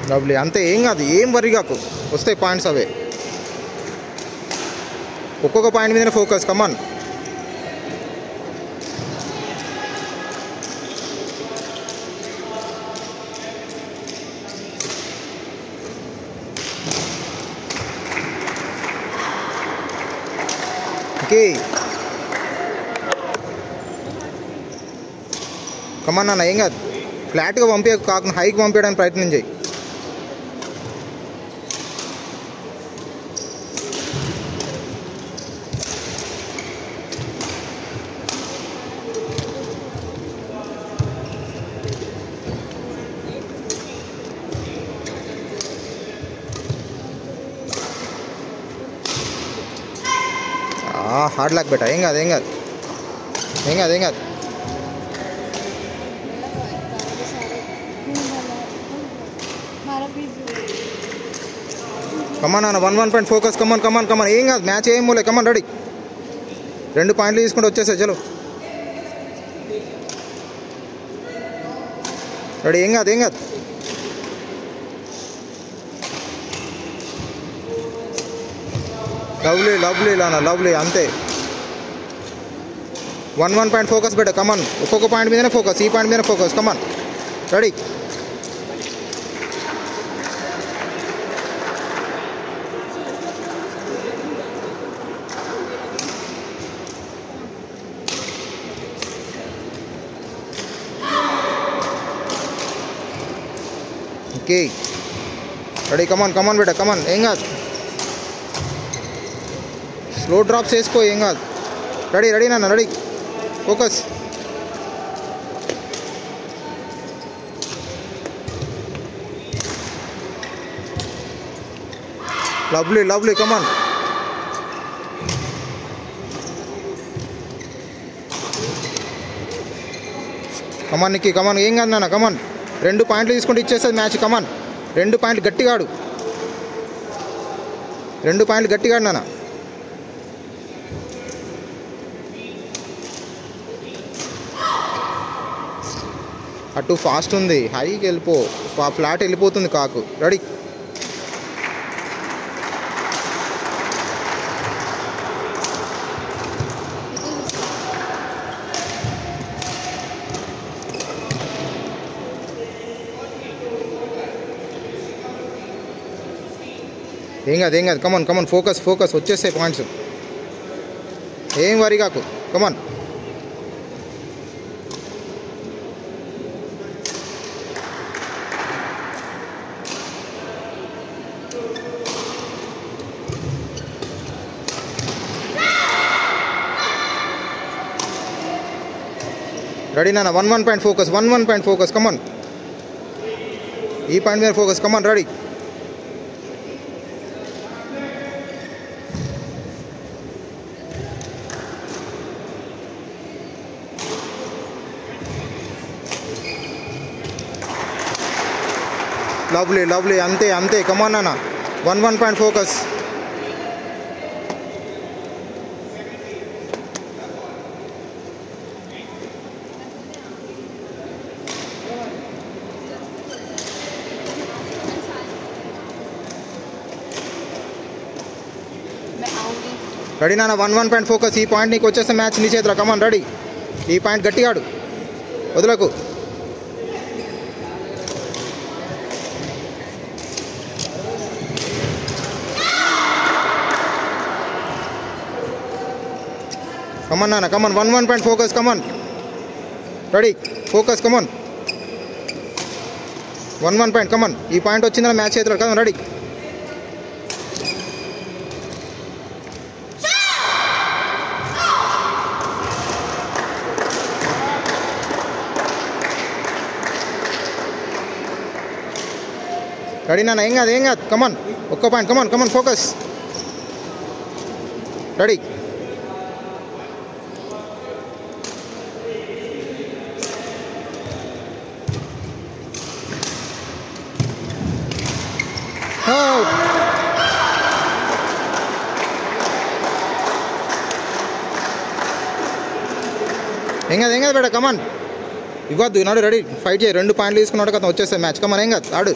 Lovely, అంతే, ఏం కాదు, ఏం వరి కాకు, వస్తాయి పాయింట్స్ అవే. ఒక్కొక్క పాయింట్ మీదనే ఫోకస్. కమాన్. ఓకే, కమాన్ నాన్న, ఏం కాదు. ఫ్లాట్గా పంపించకు, కాకుండా హైకి పంపించడానికి ప్రయత్నం చేయి. హార్డ్ లాక్ బెట, ఏం కాదు, ఏం కాదు, ఏం కాదు, ఏం కాదు. కమాన్ అన్న, 1 పాయింట్ ఫోకస్. కమాన్ కమాన్ కమాన్, ఏం కాదు, మ్యాచ్ ఏం మూలే. కమాన్, రెడీ. 2 పాయింట్లు తీసుకుంటూ వచ్చేసాయి. చలో రెడీ, ఏం కాదు, ఏం కాదు. లవ్లీ లవ్లీ లానా, లవ్లీ, అంతే. 1 పాయింట్ ఫోకస్ బెట. కమాన్, ఒక్కొక్క పాయింట్ మీదనే ఫోకస్. ఈ పాయింట్ మీదనే focus. Come on, ready. Okay, ready. Come on come on బేటా, కమాన్, ఏం కాదు. స్లో డ్రాప్స్ వేసుకో, ఏం కాదు. రెడీ రెడీ నాన్న, ready. Focus. Lovely lovely, come on. Come on Nikki, come on, ఏం కాదు నాన్న. కమాన్, 2 పాయింట్లు తీసుకుంటే ఇచ్చేస్తుంది మ్యాచ్. కమాన్, 2 పాయింట్లు గట్టిగా ఆడు. 2 పాయింట్లు గట్టిగా ఆడు నాన్న. అటు ఫాస్ట్ ఉంది, హైకి వెళ్ళిపో. ఫ్లాట్ వెళ్ళిపోతుంది కాకు. రెడీ. ఏం కాదు, ఏం కాదు. కమాన్ కమాన్, ఫోకస్ ఫోకస్, వచ్చేస్తాయి పాయింట్స్. ఏం వరి కాకు. కమాన్. రెడీ నాన్న, 1 point focus. 1 point focus. Come on, ఈ పాయింట్ మీద focus. Come on, ready. Lovely lovely, అంతే అంతే. కమాన్ నాన్న, 1 పాయింట్ ఫోకస్. రెడీ నాన్న, 1 పాయింట్ ఫోకస్. ఈ పాయింట్ నీకు వచ్చేస్తే మ్యాచ్ నీ చేతిలో. కమాన్, రెడీ. ఈ పాయింట్ గట్టిగా ఆడు, వదలకు. కమాన్ నాన్న, కమాన్, 1 point focus. Come on, ready. Focus. కమాన్, 1 పాయింట్. కమాన్, ఈ పాయింట్ వచ్చిందా మ్యాచ్ చేతిలో. కమాన్, రెడీ. రెడీ నాన్న, ఏం కాదు, ఏం కాదు. కమాన్, 1 పాయింట్. కమాన్ కమాన్, ఫోకస్. రెడీ. ఏం కాదు, ఏం కాదు బేటా. కమాన్, ఇవ్వద్దు. నాడు రెడీ, ఫైట్ చేయి. 2 పాయింట్లు తీసుకున్నాడు కదా, వచ్చేస్తాయి మ్యాచ్. కమాన్, ఏం కాదు, ఆడు.